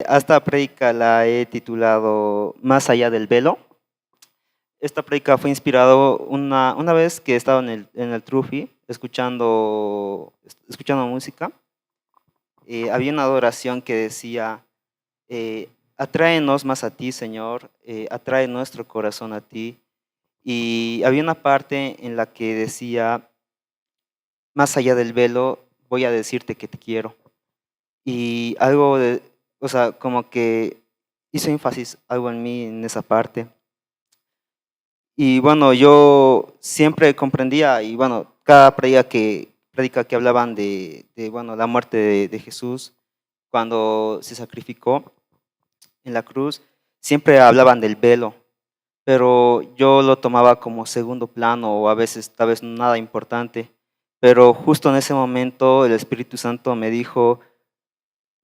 A esta prédica la he titulado Más allá del velo. Esta prédica fue inspirado una vez que estaba en el Trufi escuchando música. Había una adoración que decía, atráenos más a ti, Señor, atrae nuestro corazón a ti. Y había una parte en la que decía, más allá del velo, voy a decirte que te quiero. Y como que hizo énfasis algo en mí en esa parte. Y bueno, yo siempre comprendía, y bueno, cada prédica que hablaban bueno, la muerte de Jesús cuando se sacrificó en la cruz, siempre hablaban del velo, pero yo lo tomaba como segundo plano o a veces tal vez nada importante. Pero justo en ese momento el Espíritu Santo me dijo,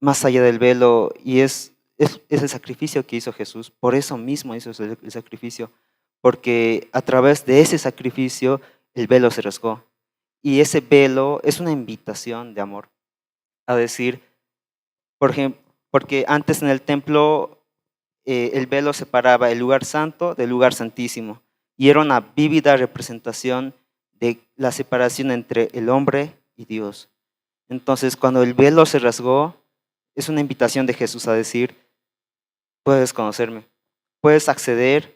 más allá del velo, y es el sacrificio que hizo Jesús. Por eso mismo hizo el sacrificio, porque a través de ese sacrificio el velo se rasgó. Y ese velo es una invitación de amor. A decir, por ejemplo, porque antes en el templo el velo separaba el lugar santo del lugar santísimo. Y era una vívida representación de la separación entre el hombre y Dios. Entonces, cuando el velo se rasgó, es una invitación de Jesús a decir, puedes conocerme, puedes acceder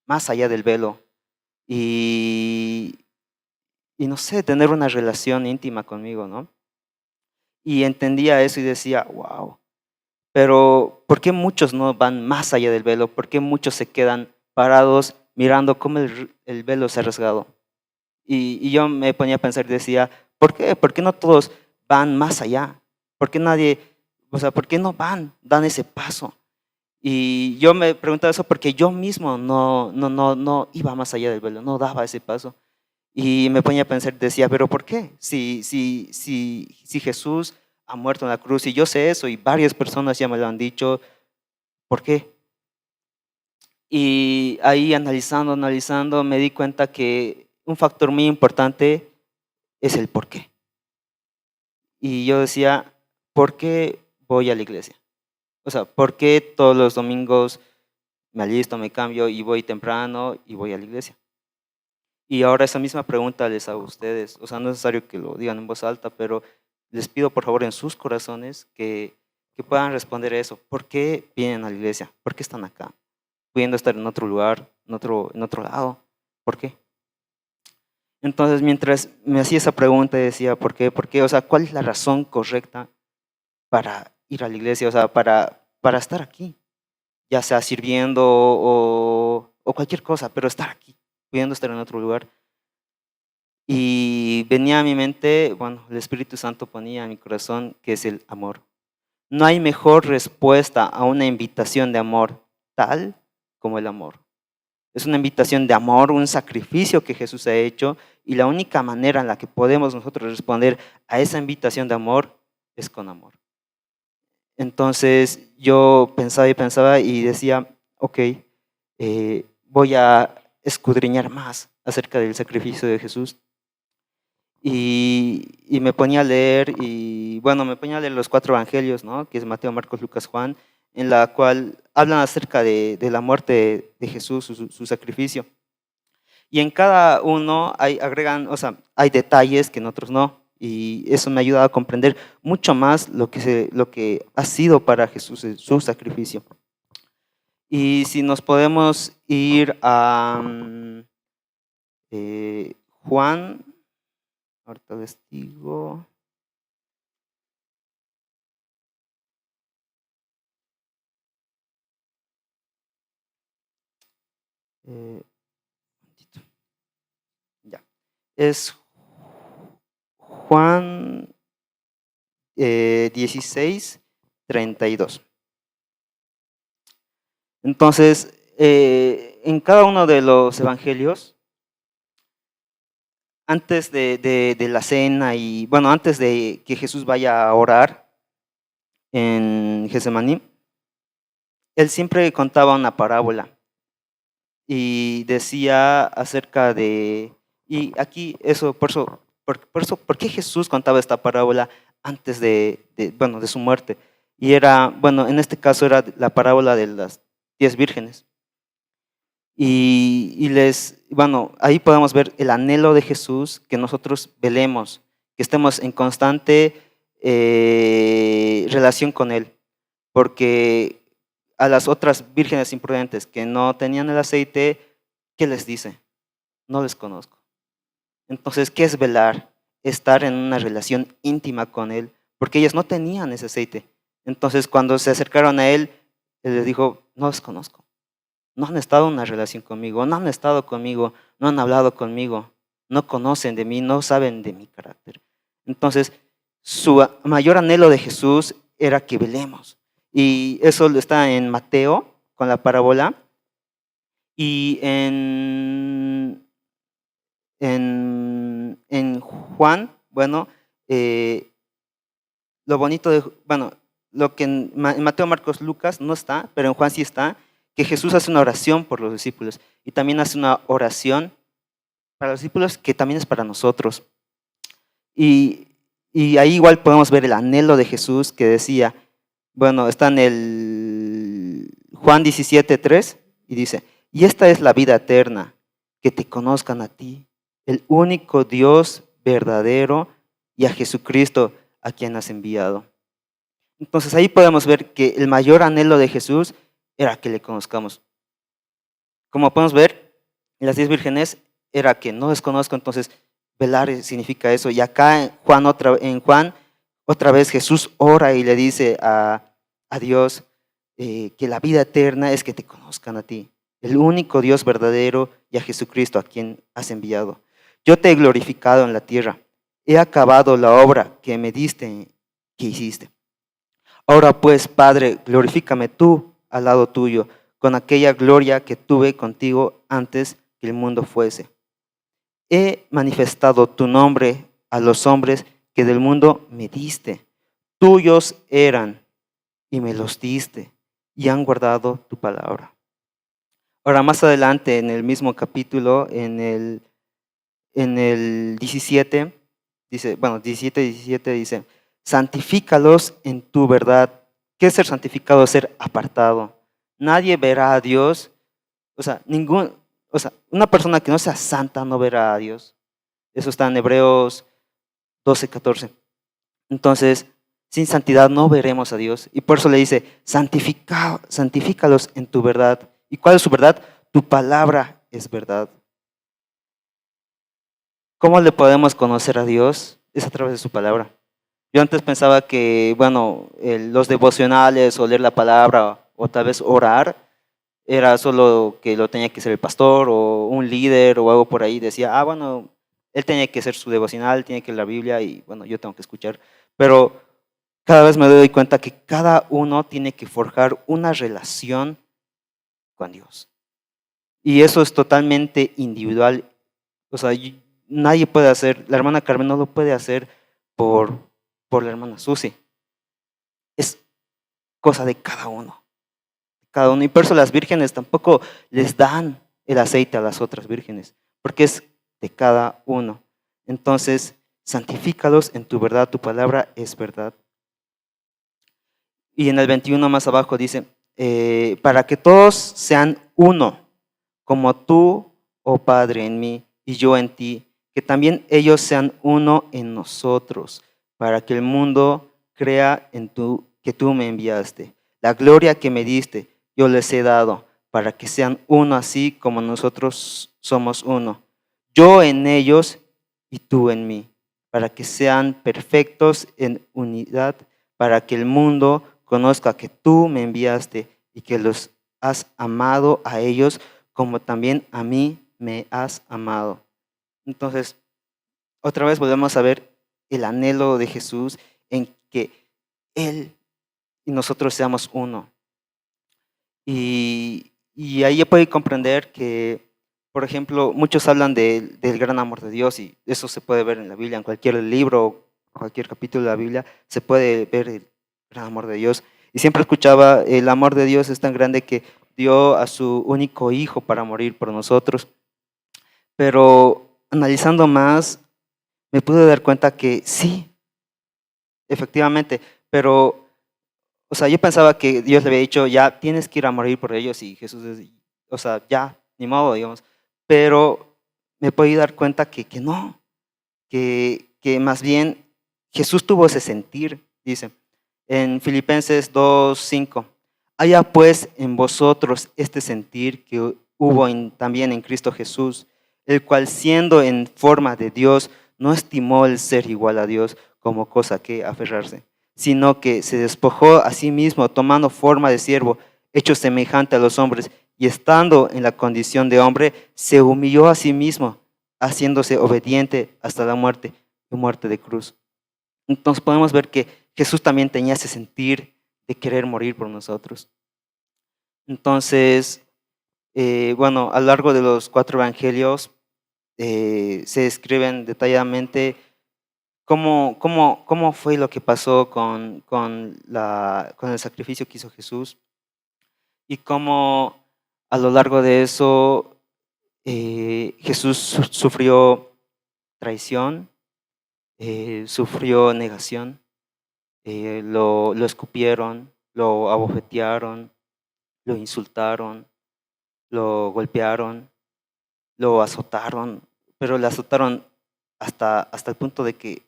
más allá del velo y, y no sé, tener una relación íntima conmigo, ¿no? Y entendía eso y decía, wow, pero ¿por qué muchos no van más allá del velo? ¿Por qué muchos se quedan parados mirando cómo el velo se ha rasgado? Y yo me ponía a pensar y decía, ¿por qué? ¿Por qué no todos van más allá? ¿Por qué nadie, por qué no dan ese paso? Y yo me preguntaba eso porque yo mismo no iba más allá del velo, no daba ese paso. Y me ponía a pensar, decía, pero ¿por qué? Si Jesús ha muerto en la cruz, y yo sé eso, y varias personas ya me lo han dicho, ¿por qué? Y ahí analizando, me di cuenta que un factor muy importante es el por qué. Y yo decía, ¿por qué voy a la iglesia? O sea, ¿por qué todos los domingos me alisto, me cambio y voy temprano y voy a la iglesia? Y ahora esa misma pregunta les hago a ustedes. O sea, no es necesario que lo digan en voz alta, pero les pido por favor en sus corazones que puedan responder eso. ¿Por qué vienen a la iglesia? ¿Por qué están acá? Pudiendo estar en otro lugar, en otro lado. ¿Por qué? Entonces, mientras me hacía esa pregunta, decía, ¿por qué? ¿Por qué? O sea, ¿cuál es la razón correcta para ir a la iglesia? O sea, para estar aquí, ya sea sirviendo o cualquier cosa, pero estar aquí, pudiendo estar en otro lugar. Y venía a mi mente, bueno, el Espíritu Santo ponía en mi corazón que es el amor. No hay mejor respuesta a una invitación de amor tal como el amor. Es una invitación de amor, un sacrificio que Jesús ha hecho, y la única manera en la que podemos nosotros responder a esa invitación de amor es con amor. Entonces yo pensaba y decía, ok, voy a escudriñar más acerca del sacrificio de Jesús. Y me ponía a leer, y bueno, me ponía a leer los 4 evangelios, ¿no? Que es Mateo, Marcos, Lucas, Juan, en la cual hablan acerca de la muerte de Jesús, su sacrificio. Y en cada uno agregan, o sea, hay detalles que en otros no. Y eso me ha ayudado a comprender mucho más lo que ha sido para Jesús su sacrificio. Y si nos podemos ir a Juan, ahorita les digo. Ya. Es Juan 16:32. Entonces, en cada uno de los evangelios, antes de la cena y, bueno, antes de que Jesús vaya a orar en Getsemaní, él siempre contaba una parábola y decía acerca de, y aquí eso, ¿por qué Jesús contaba esta parábola antes bueno, de su muerte? Y era, bueno, en este caso era la parábola de las 10 vírgenes. Bueno, ahí podemos ver el anhelo de Jesús, que nosotros velemos, que estemos en constante relación con Él, porque a las otras vírgenes imprudentes que no tenían el aceite, ¿qué les dice? No les conozco. Entonces, ¿qué es velar? Estar en una relación íntima con Él, porque ellas no tenían ese aceite. Entonces, cuando se acercaron a Él, Él les dijo, no les conozco. No han estado en una relación conmigo, no han estado conmigo, no han hablado conmigo, no conocen de mí, no saben de mi carácter. Entonces, su mayor anhelo de Jesús era que velemos. Y eso está en Mateo, con la parábola, y en Juan, bueno, lo bonito de, bueno, lo que en Mateo, Marcos, Lucas no está, pero en Juan sí está, que Jesús hace una oración por los discípulos y también hace una oración para los discípulos que también es para nosotros. Y ahí igual podemos ver el anhelo de Jesús que decía, bueno, está en el Juan 17:3 y dice, y esta es la vida eterna, que te conozcan a ti, el único Dios verdadero, y a Jesucristo a quien has enviado. Entonces ahí podemos ver que el mayor anhelo de Jesús era que le conozcamos. Como podemos ver, en las 10 vírgenes era que no les conozco, entonces velar significa eso. Y acá en Juan otra vez Jesús ora y le dice a Dios que la vida eterna es que te conozcan a ti, el único Dios verdadero, y a Jesucristo a quien has enviado. Yo te he glorificado en la tierra, he acabado la obra que me diste, que hiciste. Ahora pues, Padre, glorifícame tú al lado tuyo, con aquella gloria que tuve contigo antes que el mundo fuese. He manifestado tu nombre a los hombres que del mundo me diste. Tuyos eran y me los diste y han guardado tu palabra. Ahora más adelante en el mismo capítulo, en el 17, dice, bueno, 17 dice, santifícalos en tu verdad. ¿Qué es ser santificado? Ser apartado. Nadie verá a Dios, o sea, una persona que no sea santa no verá a Dios. Eso está en Hebreos 12:14. Entonces, sin santidad no veremos a Dios. Y por eso le dice, santifícalos en tu verdad. ¿Y cuál es su verdad? Tu palabra es verdad. ¿Cómo le podemos conocer a Dios? Es a través de su palabra. Yo antes pensaba que, bueno, los devocionales o leer la palabra o tal vez orar era solo que lo tenía que ser el pastor o un líder o algo por ahí. Decía, bueno, él tenía que hacer su devocional, tiene que leer la Biblia y bueno, yo tengo que escuchar. Pero cada vez me doy cuenta que cada uno tiene que forjar una relación con Dios. Y eso es totalmente individual. O sea, nadie puede hacer, la hermana Carmen no lo puede hacer por la hermana Susi. Es cosa de cada uno. Cada uno. Y por eso las vírgenes tampoco les dan el aceite a las otras vírgenes, porque es de cada uno. Entonces, santifícalos en tu verdad, tu palabra es verdad. Y en el 21 más abajo dice, para que todos sean uno, como tú, oh Padre, en mí y yo en ti, que también ellos sean uno en nosotros, para que el mundo crea que tú me enviaste. La gloria que me diste, yo les he dado, para que sean uno así como nosotros somos uno. Yo en ellos y tú en mí, para que sean perfectos en unidad, para que el mundo conozca que tú me enviaste y que los has amado a ellos como también a mí me has amado. Entonces, otra vez volvemos a ver el anhelo de Jesús en que Él y nosotros seamos uno. Y ahí ya puede comprender que, por ejemplo, muchos hablan del gran amor de Dios y eso se puede ver en la Biblia, en cualquier libro, cualquier capítulo de la Biblia, se puede ver el gran amor de Dios. Y siempre escuchaba, el amor de Dios es tan grande que dio a su único hijo para morir por nosotros. Pero analizando más, me pude dar cuenta que sí, efectivamente, pero o sea, yo pensaba que Dios le había dicho, ya tienes que ir a morir por ellos y Jesús, o sea, ya, ni modo, digamos. Pero me puedo dar cuenta que no, que más bien Jesús tuvo ese sentir, dice, en Filipenses 2:5. Haya pues en vosotros este sentir que hubo también en Cristo Jesús, el cual siendo en forma de Dios, no estimó el ser igual a Dios como cosa que aferrarse, sino que se despojó a sí mismo, tomando forma de siervo, hecho semejante a los hombres, y estando en la condición de hombre, se humilló a sí mismo, haciéndose obediente hasta la muerte, y muerte de cruz. Entonces podemos ver que Jesús también tenía ese sentir de querer morir por nosotros. Entonces, bueno, a lo largo de los 4 evangelios se describen detalladamente cómo fue lo que pasó con el sacrificio que hizo Jesús y cómo a lo largo de eso Jesús sufrió traición, sufrió negación, lo escupieron, lo abofetearon, lo insultaron, lo golpearon, lo azotaron, pero le azotaron hasta el punto de que,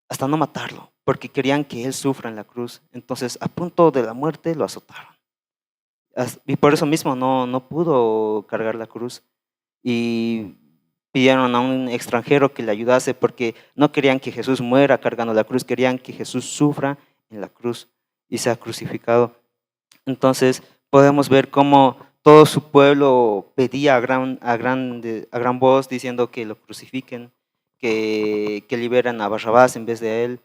hasta no matarlo, porque querían que él sufra en la cruz. Entonces, a punto de la muerte, lo azotaron. Y por eso mismo no pudo cargar la cruz. Y pidieron a un extranjero que le ayudase porque no querían que Jesús muera cargando la cruz, querían que Jesús sufra en la cruz y sea crucificado. Entonces podemos ver cómo todo su pueblo pedía a gran voz diciendo que lo crucifiquen, que liberen a Barrabás en vez de él.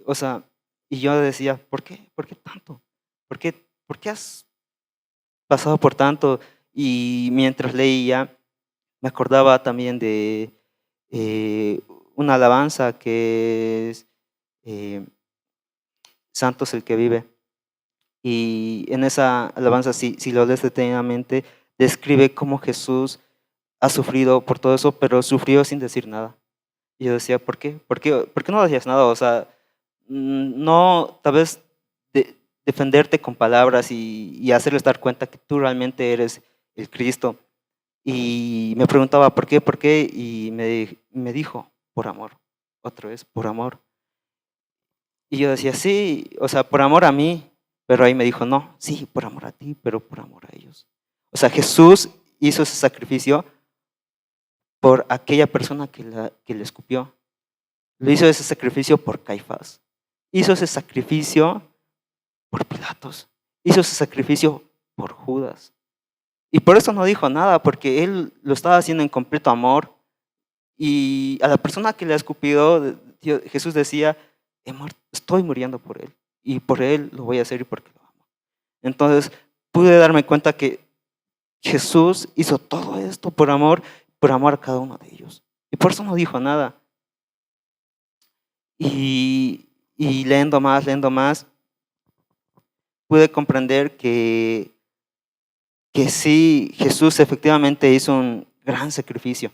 O sea, y yo decía, ¿por qué? ¿Por qué tanto? ¿Por qué has pasado por tanto? Y mientras leía, me acordaba también de una alabanza que es Santo es el que vive. Y en esa alabanza, si lo lees detenidamente, describe cómo Jesús ha sufrido por todo eso, pero sufrió sin decir nada. Y yo decía, ¿por qué? ¿Por qué no decías nada? O sea, no, tal vez defenderte con palabras y hacerles dar cuenta que tú realmente eres el Cristo. Y me preguntaba, ¿por qué? Y me dijo, por amor, otra vez, por amor. Y yo decía, sí, o sea, por amor a mí, pero ahí me dijo, no, sí, por amor a ti, pero por amor a ellos. O sea, Jesús hizo ese sacrificio por aquella persona que le escupió. Lo hizo ese sacrificio por Caifás. Hizo ese sacrificio por Pilatos. Hizo ese sacrificio por Judas. Y por eso no dijo nada, porque él lo estaba haciendo en completo amor. Y a la persona que le ha escupido, Jesús decía, estoy muriendo por él. Y por él lo voy a hacer y porque lo amo. Entonces pude darme cuenta que Jesús hizo todo esto por amor a cada uno de ellos. Y por eso no dijo nada. Y leyendo más, pude comprender que sí, Jesús efectivamente hizo un gran sacrificio.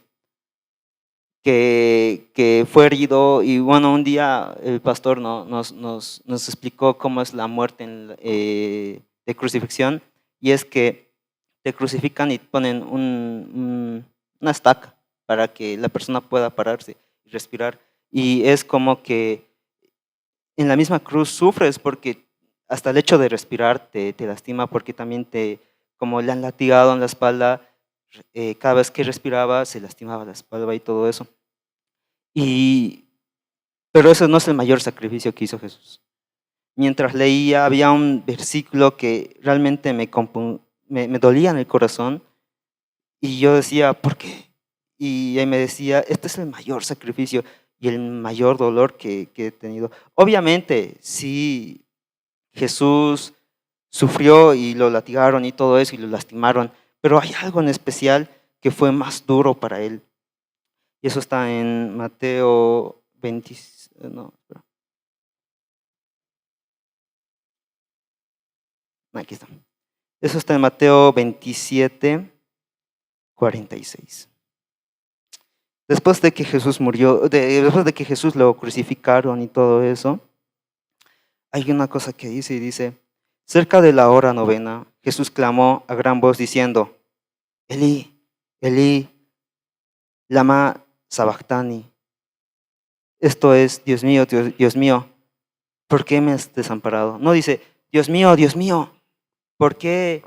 Que fue herido y bueno, un día el pastor nos explicó cómo es la muerte de crucifixión y es que te crucifican y ponen una estaca para que la persona pueda pararse y respirar y es como que en la misma cruz sufres porque hasta el hecho de respirar te lastima porque también como le han latigado en la espalda, cada vez que respiraba se lastimaba la espalda y todo eso. Pero eso no es el mayor sacrificio que hizo Jesús. Mientras leía, había un versículo que realmente me dolía en el corazón y yo decía, ¿por qué? Y él me decía, este es el mayor sacrificio y el mayor dolor que he tenido. Obviamente, sí, Jesús sufrió y lo latigaron y todo eso y lo lastimaron, pero hay algo en especial que fue más duro para él. Y eso está en Mateo 20, no, aquí está. Eso está en Mateo 27, 46. Después de que Jesús murió, después de que Jesús lo crucificaron y todo eso, hay una cosa que dice, cerca de la hora novena, Jesús clamó a gran voz diciendo, Elí, Elí, lama sabactani. Esto es, Dios mío, Dios mío, ¿por qué me has desamparado? No dice, Dios mío, ¿por qué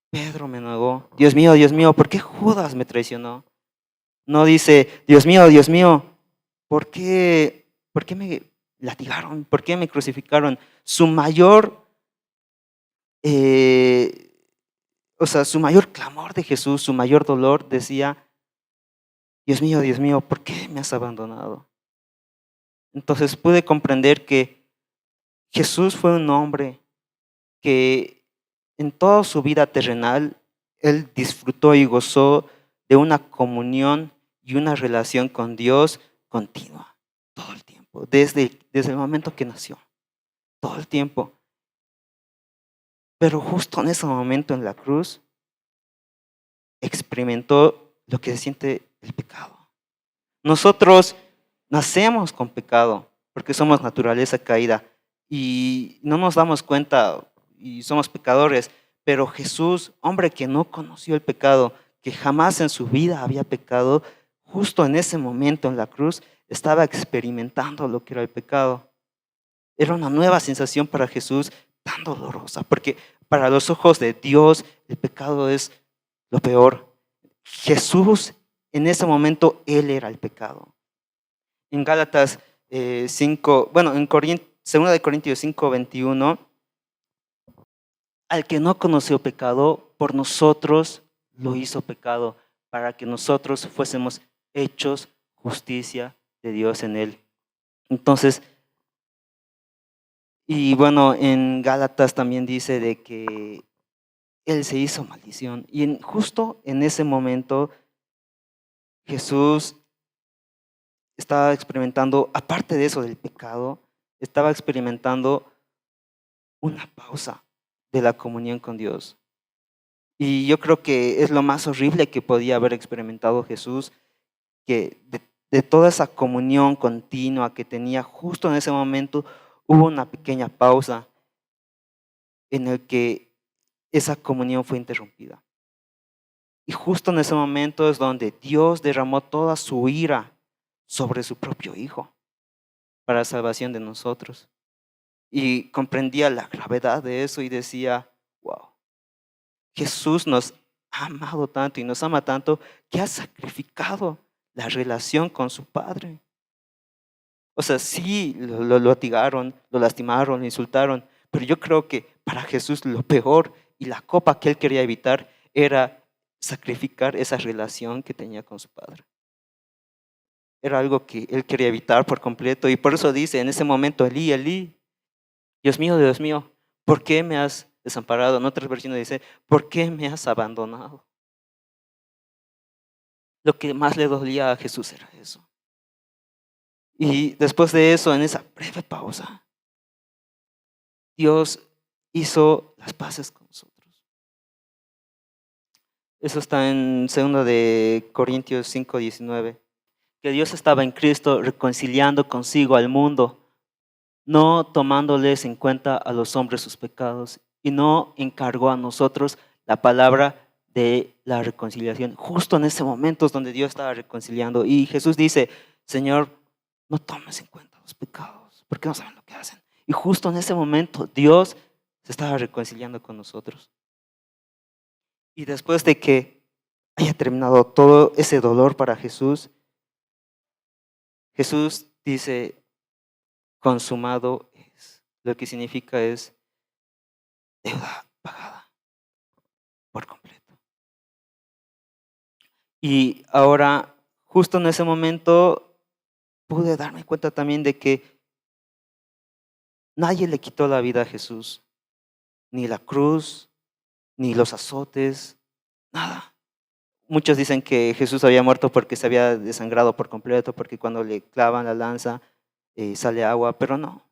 Pedro me negó? Dios mío, ¿por qué Judas me traicionó? No dice, Dios mío, ¿por qué me latigaron? ¿Por qué me crucificaron? Su mayor, su mayor clamor de Jesús, su mayor dolor decía, Dios mío, ¿por qué me has abandonado? Entonces pude comprender que Jesús fue un hombre que en toda su vida terrenal, él disfrutó y gozó de una comunión y una relación con Dios continua, todo el tiempo, desde el momento que nació, todo el tiempo. Pero justo en ese momento en la cruz, experimentó lo que se siente el pecado. Nosotros nacemos con pecado, porque somos naturaleza caída y no nos damos cuenta y somos pecadores, pero Jesús, hombre que no conoció el pecado, que jamás en su vida había pecado, justo en ese momento en la cruz estaba experimentando lo que era el pecado. Era una nueva sensación para Jesús tan dolorosa, porque para los ojos de Dios el pecado es lo peor. Jesús en ese momento, él era el pecado. En Gálatas 5, bueno, en 2 de Corintios 5, 21, al que no conoció pecado, por nosotros lo hizo pecado, para que nosotros fuésemos hechos justicia de Dios en él. Entonces, y bueno, en Gálatas también dice de que él se hizo maldición. Y justo en ese momento, Jesús estaba experimentando, aparte de eso del pecado, estaba experimentando una pausa de la comunión con Dios. Y yo creo que es lo más horrible que podía haber experimentado Jesús, que de toda esa comunión continua que tenía, justo en ese momento hubo una pequeña pausa en el que esa comunión fue interrumpida. Y justo en ese momento es donde Dios derramó toda su ira sobre su propio Hijo para la salvación de nosotros. Y comprendía la gravedad de eso y decía, wow, Jesús nos ha amado tanto y nos ama tanto que ha sacrificado la relación con su Padre. O sea, sí, lo latigaron, lo lastimaron, lo insultaron, pero yo creo que para Jesús lo peor y la copa que él quería evitar era sacrificar esa relación que tenía con su Padre. Era algo que él quería evitar por completo y por eso dice en ese momento, Elí, Elí, Dios mío, ¿por qué me has desamparado? En otras versiones dice, ¿por qué me has abandonado? Lo que más le dolía a Jesús era eso. Y después de eso, en esa breve pausa, Dios hizo las paces con nosotros. Eso está en 2 de Corintios 5, 19. Que Dios estaba en Cristo reconciliando consigo al mundo, no tomándoles en cuenta a los hombres sus pecados, y no encargó a nosotros la palabra de la reconciliación. Justo en ese momento es donde Dios estaba reconciliando. Y Jesús dice, Señor, no tomes en cuenta los pecados, porque no saben lo que hacen. Y justo en ese momento Dios se estaba reconciliando con nosotros. Y después de que haya terminado todo ese dolor para Jesús, Jesús dice, consumado es. Lo que significa es deuda pagada por completo. Y ahora, justo en ese momento, pude darme cuenta también de que nadie le quitó la vida a Jesús, ni la cruz, ni los azotes, nada. Muchos dicen que Jesús había muerto porque se había desangrado por completo, porque cuando le clavan la lanza sale agua, pero no.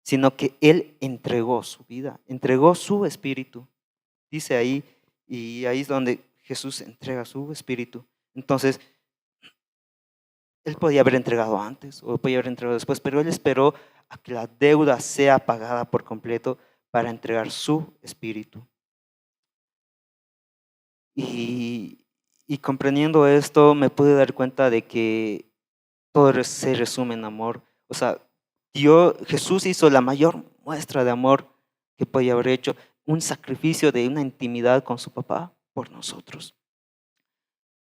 Sino que Él entregó su vida, entregó su espíritu. Dice ahí, y ahí es donde Jesús entrega su espíritu. Entonces, Él podía haber entregado antes o podía haber entregado después, pero Él esperó a que la deuda sea pagada por completo para entregar su espíritu. Y, y comprendiendo esto, me pude dar cuenta de que todo se resume en amor. O sea, Jesús hizo la mayor muestra de amor que podía haber hecho, un sacrificio de una intimidad con su papá por nosotros.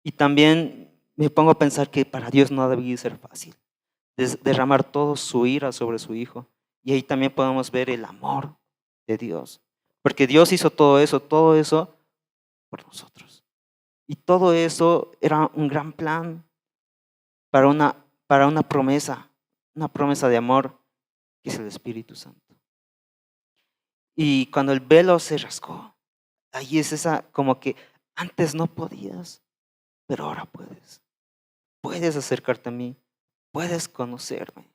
Y también me pongo a pensar que para Dios no debía ser fácil derramar todo su ira sobre su hijo. Y ahí también podemos ver el amor de Dios. Porque Dios hizo todo eso por nosotros. Y todo eso era un gran plan para una promesa de amor, que es el Espíritu Santo. Y cuando el velo se rasgó, ahí es esa como que antes no podías, pero ahora puedes. Puedes acercarte a mí, puedes conocerme.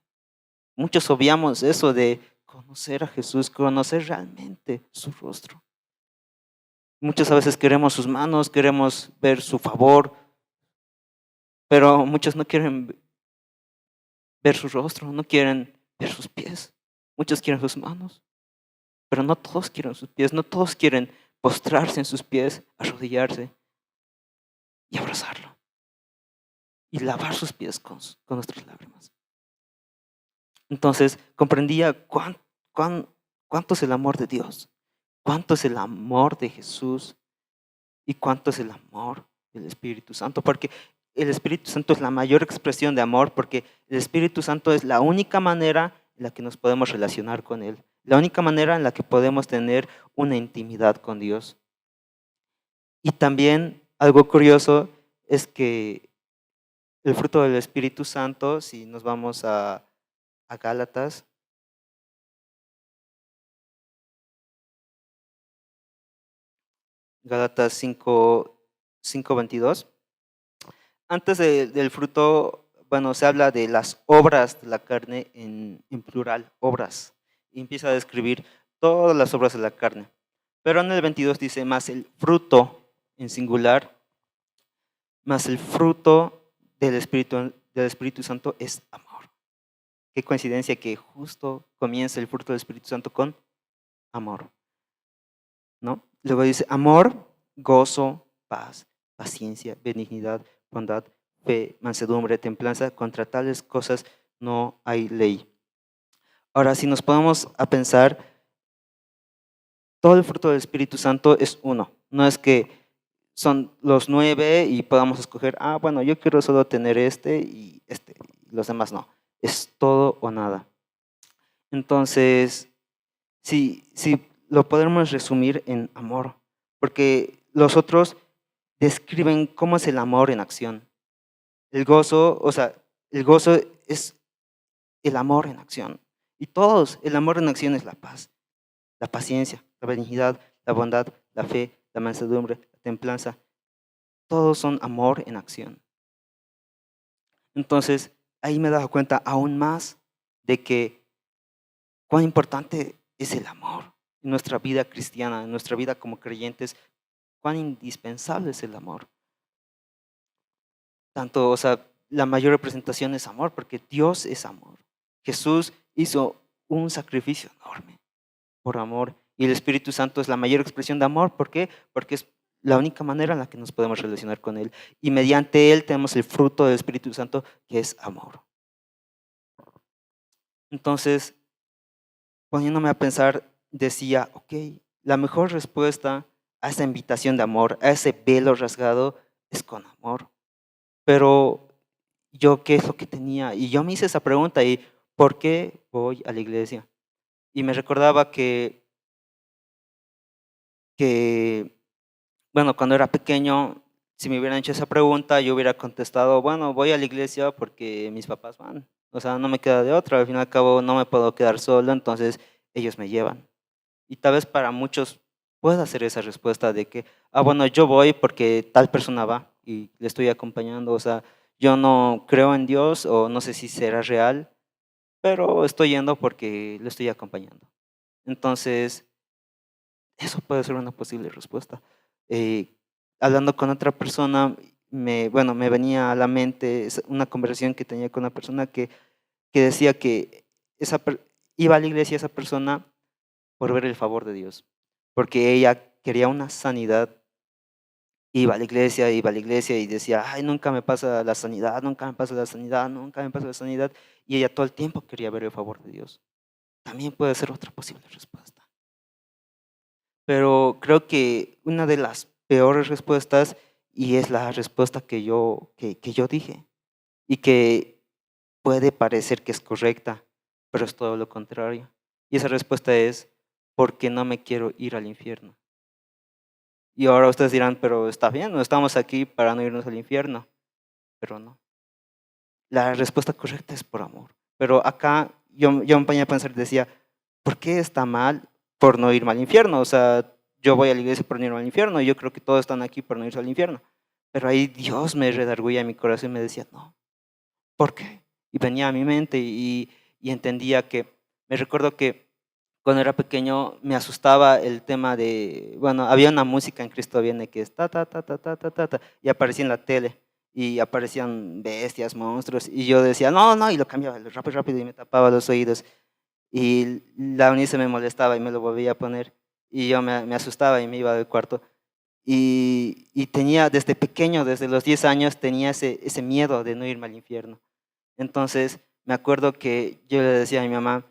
Muchos obviamos eso de conocer a Jesús, conocer realmente su rostro. Muchas veces queremos sus manos, queremos ver su favor, pero muchos no quieren ver su rostro, no quieren ver sus pies. Muchos quieren sus manos, pero no todos quieren sus pies, no todos quieren postrarse en sus pies, arrodillarse y abrazarlo y lavar sus pies con nuestras lágrimas. Entonces comprendía cuánto es el amor de Dios, cuánto es el amor de Jesús y cuánto es el amor del Espíritu Santo, porque el Espíritu Santo es la mayor expresión de amor, porque el Espíritu Santo es la única manera en la que nos podemos relacionar con Él, la única manera en la que podemos tener una intimidad con Dios. Y también algo curioso es que el fruto del Espíritu Santo, si nos vamos a Gálatas, Gálatas 5:22, antes del fruto, bueno, se habla de las obras de la carne en plural, obras, y empieza a describir todas las obras de la carne. Pero en el 22 dice, más el fruto en singular, más el fruto del Espíritu Santo es amor. Qué coincidencia que justo comienza el fruto del Espíritu Santo con amor, ¿no? Luego dice amor, gozo, paz, paciencia, benignidad, bondad, fe, mansedumbre, templanza. Contra tales cosas no hay ley. Ahora, si nos ponemos a pensar, todo el fruto del Espíritu Santo es uno. No es que son los 9 y podamos escoger, bueno, yo quiero solo tener y los demás no. Es todo o nada. Entonces, si lo podemos resumir en amor, porque los otros describen cómo es el amor en acción. El gozo, el gozo es el amor en acción. Y todos, el amor en acción es la paz, la paciencia, la benignidad, la bondad, la fe, la mansedumbre, la templanza. Todos son amor en acción. Entonces, ahí me he dado cuenta aún más de que cuán importante es el amor en nuestra vida cristiana, en nuestra vida como creyentes, cuán indispensable es el amor. Tanto, la mayor representación es amor, porque Dios es amor. Jesús hizo un sacrificio enorme por amor, y el Espíritu Santo es la mayor expresión de amor. ¿Por qué? Porque es la única manera en la que nos podemos relacionar con Él, y mediante Él tenemos el fruto del Espíritu Santo, que es amor. Entonces, poniéndome a pensar, decía, ok, la mejor respuesta a esa invitación de amor, a ese velo rasgado, es con amor. Pero yo, ¿qué es lo que tenía? Y yo me hice esa pregunta, ¿y por qué voy a la iglesia? Y me recordaba bueno, cuando era pequeño, si me hubieran hecho esa pregunta, yo hubiera contestado, bueno, voy a la iglesia porque mis papás van. O sea, no me queda de otra, al fin y al cabo no me puedo quedar solo, entonces ellos me llevan. Y tal vez para muchos pueda ser esa respuesta de que, bueno, yo voy porque tal persona va y le estoy acompañando. O sea, yo no creo en Dios o no sé si será real, pero estoy yendo porque le estoy acompañando. Entonces, eso puede ser una posible respuesta. Hablando con otra persona, me venía a la mente una conversación que tenía con una persona que decía que iba a la iglesia esa persona por ver el favor de Dios, porque ella quería una sanidad. Iba a la iglesia y decía, ay, nunca me pasa la sanidad, nunca me pasa la sanidad, nunca me pasa la sanidad. Y ella todo el tiempo quería ver el favor de Dios. También puede ser otra posible respuesta. Pero creo que una de las peores respuestas, y es la respuesta que yo dije, y que puede parecer que es correcta, pero es todo lo contrario. Y esa respuesta es, porque no me quiero ir al infierno. Y ahora ustedes dirán, pero está bien, no estamos aquí para no irnos al infierno, pero no. La respuesta correcta es por amor. Pero acá yo me ponía a pensar y decía, ¿por qué está mal por no irme al infierno? O sea, yo voy a la iglesia por no irme al infierno y yo creo que todos están aquí por no irse al infierno. Pero ahí Dios me redarguía en mi corazón y me decía, no, ¿por qué? Y venía a mi mente y entendía que, me recuerdo que cuando era pequeño me asustaba el tema de, bueno, había una música en Cristo Viene que es ta, ta, ta, ta, ta, ta, ta, ta, y aparecía en la tele y aparecían bestias, monstruos, y yo decía, no, no, y lo cambiaba rápido, rápido y me tapaba los oídos. Y la Eunice me molestaba y me lo volvía a poner y yo me asustaba y me iba del cuarto. Y tenía desde pequeño, desde los 10 años, tenía ese miedo de no irme al infierno. Entonces, me acuerdo que yo le decía a mi mamá,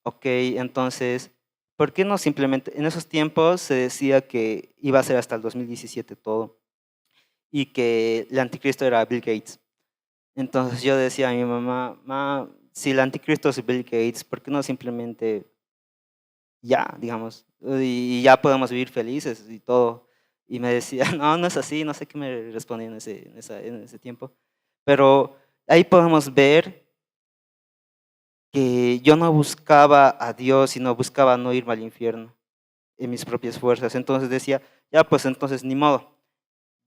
ok, entonces, ¿por qué no simplemente, en esos tiempos se decía que iba a ser hasta el 2017 todo y que el anticristo era Bill Gates? Entonces yo decía a mi mamá, si el anticristo es Bill Gates, ¿por qué no simplemente ya, digamos, y ya podemos vivir felices y todo? Y me decía, no, no es así, no sé qué me respondía en ese tiempo, pero ahí podemos ver que yo no buscaba a Dios, sino buscaba no irme al infierno en mis propias fuerzas. Entonces decía, ya, pues entonces ni modo,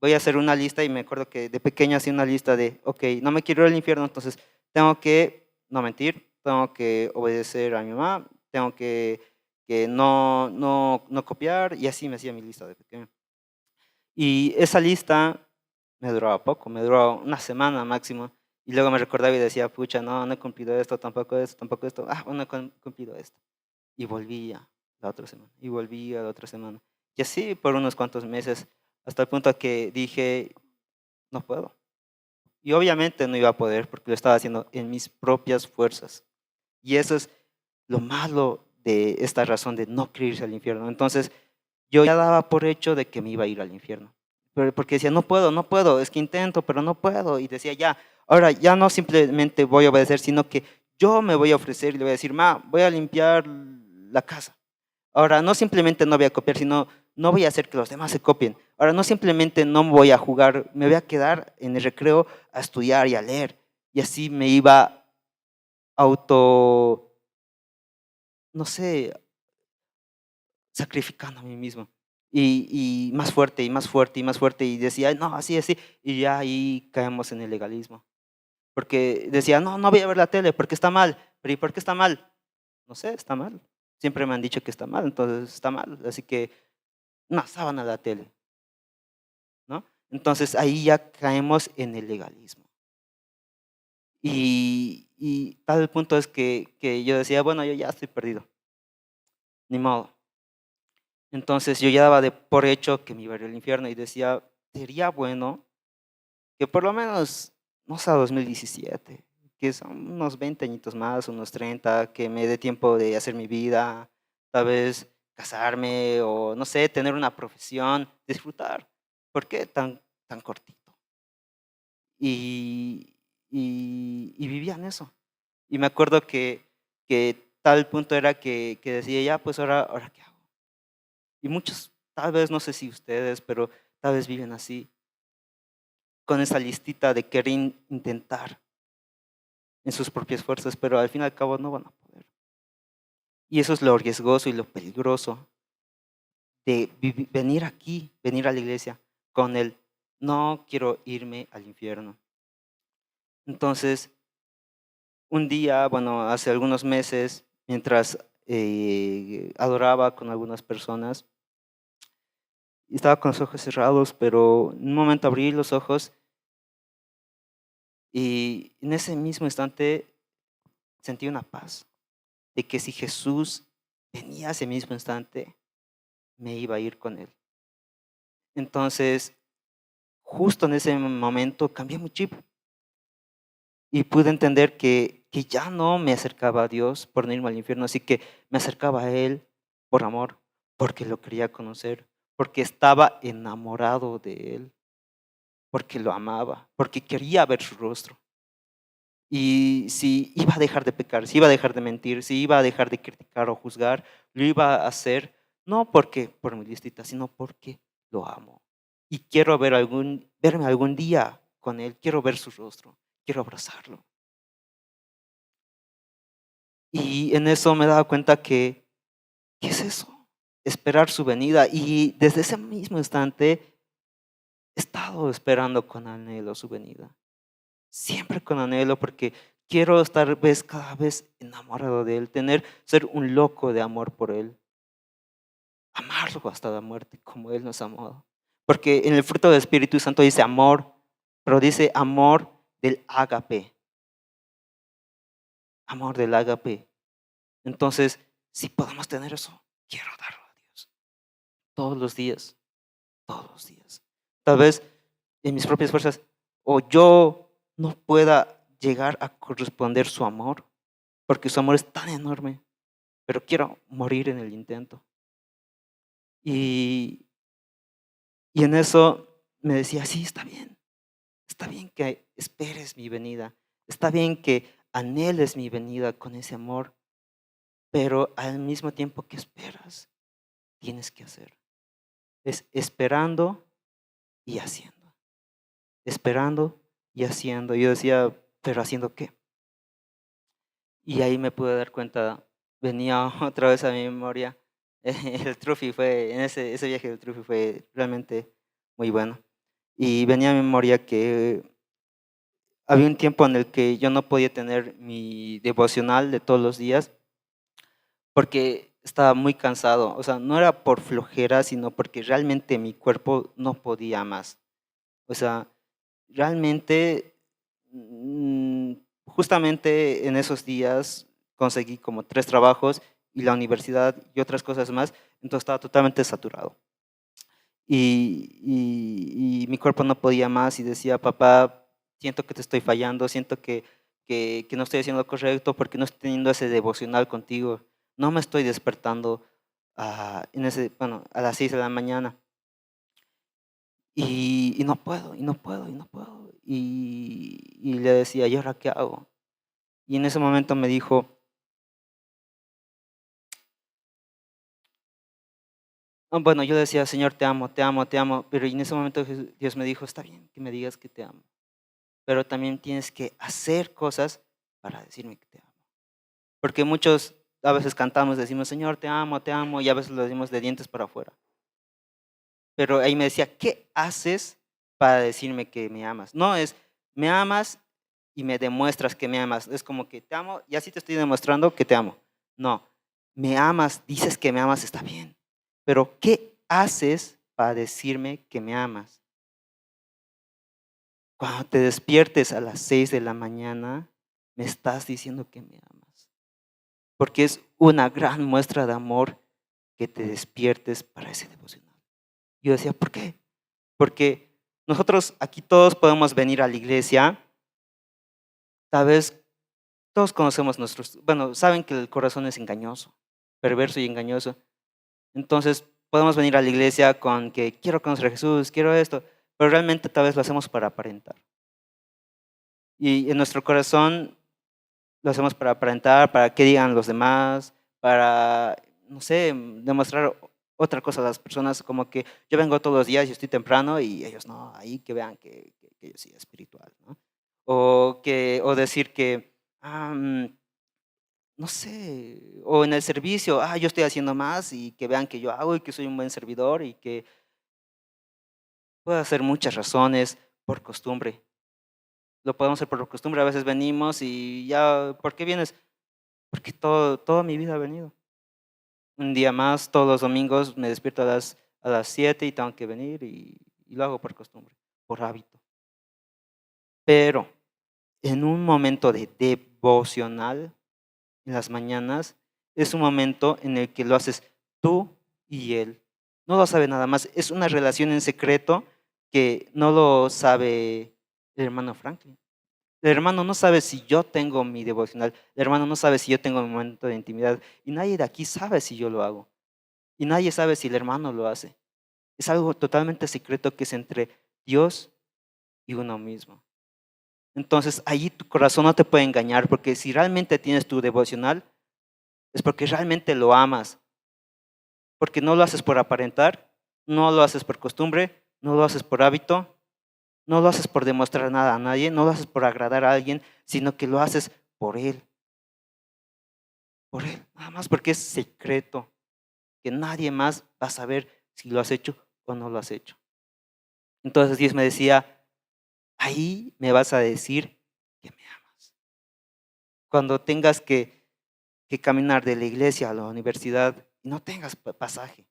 voy a hacer una lista y me acuerdo que de pequeño hacía una lista de, ok, no me quiero ir al infierno, entonces tengo que no mentir, tengo que obedecer a mi mamá, tengo que no copiar y así me hacía mi lista de pequeño. Y esa lista me duraba poco, me duraba una semana máximo. Y luego me recordaba y decía, pucha, no, no he cumplido esto, tampoco esto. Ah, bueno, he cumplido esto. Y volvía la otra semana, y volvía la otra semana. Y así por unos cuantos meses, hasta el punto que dije, no puedo. Y obviamente no iba a poder porque lo estaba haciendo en mis propias fuerzas. Y eso es lo malo de esta razón de no querer irse al infierno. Entonces, yo ya daba por hecho de que me iba a ir al infierno. Pero porque decía, no puedo, no puedo, es que intento, pero no puedo. Y decía, ya, ahora ya no simplemente voy a obedecer, sino que yo me voy a ofrecer y le voy a decir, voy a limpiar la casa. Ahora, no simplemente no voy a copiar, sino no voy a hacer que los demás se copien. Ahora, no simplemente no voy a jugar, me voy a quedar en el recreo a estudiar y a leer. Y así me iba auto, no sé, sacrificando a mí mismo. Y más fuerte, y más fuerte, y más fuerte. Y decía, no, así, así. Y ya ahí caemos en el legalismo. Porque decía, no, no voy a ver la tele, porque está mal. Pero ¿y por qué está mal? No sé, está mal. Siempre me han dicho que está mal, entonces está mal. Así que no, sábana la tele, ¿no? Entonces ahí ya caemos en el legalismo. Y tal punto es que yo decía, bueno, yo ya estoy perdido, ni modo. Entonces yo ya daba por hecho que me iba a ir al infierno y decía, sería bueno que por lo menos, no sea 2017, que son unos 20 añitos más, unos 30, que me dé tiempo de hacer mi vida, tal vez casarme o no sé, tener una profesión, disfrutar. ¿Por qué tan cortito? Y, y vivía en eso. Y me acuerdo que tal punto era que decía, ya, pues ahora ¿qué hago? Y muchos, tal vez, no sé si ustedes, pero tal vez viven así, con esa listita de querer intentar en sus propias fuerzas, pero al fin y al cabo no van a poder. Y eso es lo riesgoso y lo peligroso de venir aquí, venir a la iglesia con el no quiero irme al infierno. Entonces, un día, bueno, hace algunos meses, mientras adoraba con algunas personas, estaba con los ojos cerrados, pero en un momento abrí los ojos y en ese mismo instante sentí una paz. de que si Jesús venía ese mismo instante, me iba a ir con él. Entonces, justo en ese momento cambié mi chip y pude entender que ya no me acercaba a Dios por no irme al infierno, así que me acercaba a Él por amor, porque lo quería conocer, porque estaba enamorado de Él, porque lo amaba, porque quería ver su rostro. Y si iba a dejar de pecar, si iba a dejar de mentir, si iba a dejar de criticar o juzgar, lo iba a hacer no porque por mi listita, sino porque lo amo. Y quiero verme algún día con Él, quiero ver su rostro, quiero abrazarlo. Y en eso me he dado cuenta que, ¿qué es eso? Esperar su venida. Y desde ese mismo instante he estado esperando con anhelo su venida. Siempre con anhelo porque quiero estar cada vez enamorado de Él, ser un loco de amor por Él, amarlo hasta la muerte como Él nos ha amado. Porque en el fruto del Espíritu Santo dice amor, pero dice amor del ágape. Entonces, si podemos tener eso, quiero darlo a Dios todos los días, todos los días. Tal vez en mis propias fuerzas o yo no pueda llegar a corresponder su amor, porque su amor es tan enorme, pero quiero morir en el intento. Y, y en eso me decía, sí, está bien que esperes mi venida, está bien que anheles mi venida con ese amor, pero al mismo tiempo que esperas, tienes que hacer. Es esperando y haciendo. Esperando y haciendo. Yo decía, ¿pero haciendo qué? Y ahí me pude dar cuenta, venía otra vez a mi memoria, el Trufi fue, ese viaje del Trufi fue realmente muy bueno. Y venía a mi memoria que había un tiempo en el que yo no podía tener mi devocional de todos los días porque estaba muy cansado. O sea, no era por flojera, sino porque realmente mi cuerpo no podía más. O sea, realmente, justamente en esos días conseguí como 3 trabajos y la universidad y otras cosas más, entonces estaba totalmente saturado. Y mi cuerpo no podía más y decía, papá, siento que te estoy fallando, siento que no estoy haciendo lo correcto porque no estoy teniendo ese devocional contigo. No me estoy despertando a las 6 de la mañana. Y no puedo, y no puedo, y no puedo. Y le decía, ¿y ahora qué hago? Y en ese momento me dijo, bueno, yo decía, Señor, te amo, te amo, te amo. Pero en ese momento Dios me dijo, está bien que me digas que te amo, pero también tienes que hacer cosas para decirme que te amo. Porque muchos a veces cantamos, decimos, Señor, te amo, y a veces lo decimos de dientes para afuera. Pero ahí me decía, ¿qué haces para decirme que me amas? No es, me amas y me demuestras que me amas. Es como que te amo y así te estoy demostrando que te amo. No, me amas, dices que me amas, está bien. Pero ¿qué haces para decirme que me amas? Cuando te despiertes a las 6 de la mañana, me estás diciendo que me amas. Porque es una gran muestra de amor que te despiertes para ese devocional. Yo decía, ¿por qué? Porque nosotros aquí todos podemos venir a la iglesia, tal vez todos conocemos bueno, saben que el corazón es engañoso, perverso y engañoso. Entonces podemos venir a la iglesia con que quiero conocer a Jesús, quiero esto, pero realmente tal vez lo hacemos para aparentar. Y en nuestro corazón lo hacemos para aparentar, para que digan los demás, para, no sé, demostrar otra cosa a las personas, como que yo vengo todos los días y estoy temprano y ellos no, ahí que vean que yo sí espiritual, ¿no? O decir que, no sé, o en el servicio, yo estoy haciendo más y que vean que yo hago y que soy un buen servidor y que puedo hacer muchas razones por costumbre. Lo podemos hacer por costumbre, a veces venimos y ya, ¿por qué vienes? Porque toda mi vida he venido. Un día más, todos los domingos me despierto a las 7 y tengo que venir y lo hago por costumbre, por hábito. Pero en un momento de devocional, en las mañanas, es un momento en el que lo haces tú y él. No lo sabe nada más. Es una relación en secreto que no lo sabe el hermano Franklin. El hermano no sabe si yo tengo mi devocional. El hermano no sabe si yo tengo mi momento de intimidad. Y nadie de aquí sabe si yo lo hago. Y nadie sabe si el hermano lo hace. Es algo totalmente secreto que es entre Dios y uno mismo. Entonces, allí tu corazón no te puede engañar, porque si realmente tienes tu devocional, es porque realmente lo amas, porque no lo haces por aparentar, no lo haces por costumbre, no lo haces por hábito, no lo haces por demostrar nada a nadie, no lo haces por agradar a alguien, sino que lo haces por Él, nada más porque es secreto, que nadie más va a saber si lo has hecho o no lo has hecho. Entonces Dios me decía, ahí me vas a decir que me amas. Cuando tengas que caminar de la iglesia a la universidad y no tengas pasaje,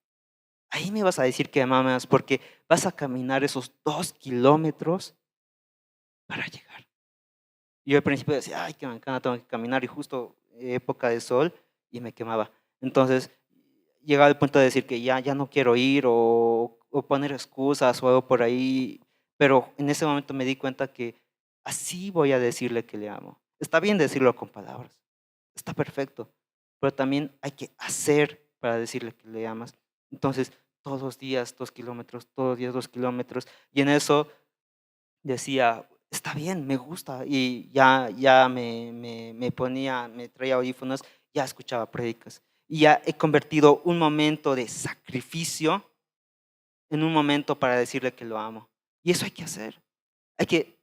ahí me vas a decir que me amas porque vas a caminar esos 2 kilómetros para llegar. Y yo al principio decía, ay, qué mancana, tengo que caminar y justo época de sol y me quemaba. Entonces llegaba al punto de decir que ya no quiero ir o poner excusas o algo por ahí, pero en ese momento me di cuenta que así voy a decirle que le amo. Está bien decirlo con palabras, está perfecto, pero también hay que hacer para decirle que le amas. Entonces, todos los días 2 kilómetros, todos los días 2 kilómetros, y en eso decía, está bien, me gusta, y ya me ponía, me traía audífonos, ya escuchaba prédicas, y ya he convertido un momento de sacrificio en un momento para decirle que lo amo. Y eso hay que hacer, hay que,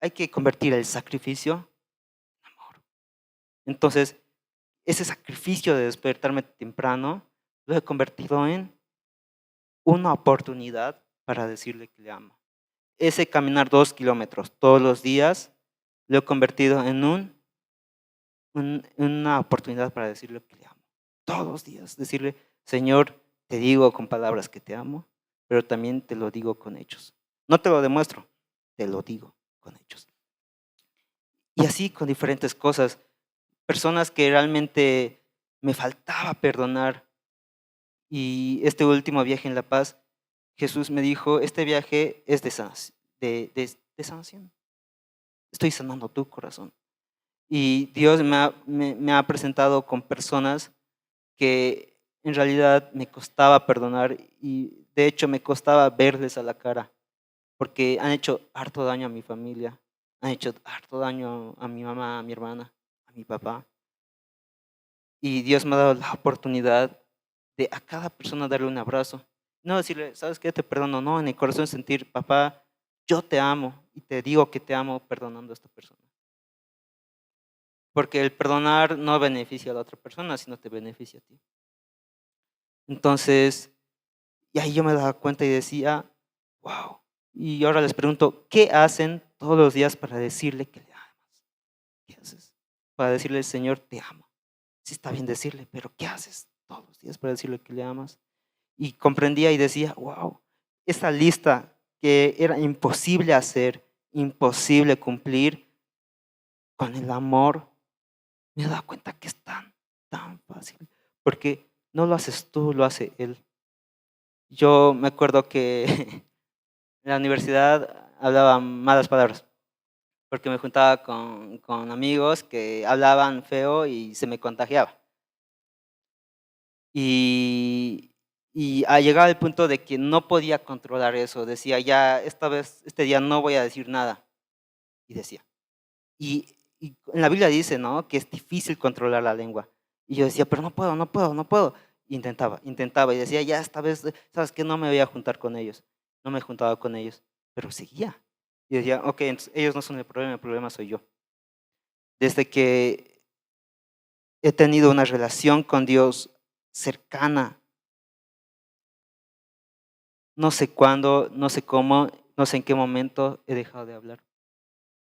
hay que convertir el sacrificio en amor. Entonces, ese sacrificio de despertarme temprano, lo he convertido en una oportunidad para decirle que le amo. Ese caminar 2 kilómetros todos los días, lo he convertido en una oportunidad para decirle que le amo. Todos los días, decirle, Señor, te digo con palabras que te amo, pero también te lo digo con hechos. No te lo demuestro, te lo digo con hechos. Y así con diferentes cosas. Personas que realmente me faltaba perdonar. Y este último viaje en La Paz, Jesús me dijo, este viaje es de sanación. Estoy sanando tu corazón. Y Dios me ha presentado con personas que en realidad me costaba perdonar y de hecho me costaba verles a la cara, porque han hecho harto daño a mi familia, han hecho harto daño a mi mamá, a mi hermana, a mi papá. Y Dios me ha dado la oportunidad de a cada persona darle un abrazo. No decirle, ¿sabes qué? Te perdono. No, en el corazón sentir, papá, yo te amo y te digo que te amo perdonando a esta persona. Porque el perdonar no beneficia a la otra persona, sino te beneficia a ti. Entonces, y ahí yo me daba cuenta y decía, wow. Y ahora les pregunto, ¿qué hacen todos los días para decirle que le amas? ¿Qué haces? Para decirle, Señor, te amo. Sí está bien decirle, pero ¿qué haces todos los días para decirle que le amas? Y comprendía y decía, wow, esa lista que era imposible hacer, imposible cumplir, con el amor, me he dado cuenta que es tan fácil, porque no lo haces tú, lo hace Él. Yo me acuerdo que en la universidad hablaba malas palabras, porque me juntaba con amigos que hablaban feo y se me contagiaba. Y, y a llegar al punto de que no podía controlar eso, decía, ya esta vez, este día no voy a decir nada. Y decía. Y en la Biblia dice, ¿no? Que es difícil controlar la lengua. Y yo decía, pero no puedo, no puedo, no puedo. Intentaba y decía, ya esta vez, ¿sabes qué? No me voy a juntar con ellos. No me juntaba con ellos, pero seguía. Y decía, ok, entonces ellos no son el problema soy yo. Desde que he tenido una relación con Dios cercana, no sé cuándo, no sé cómo, no sé en qué momento he dejado de hablar.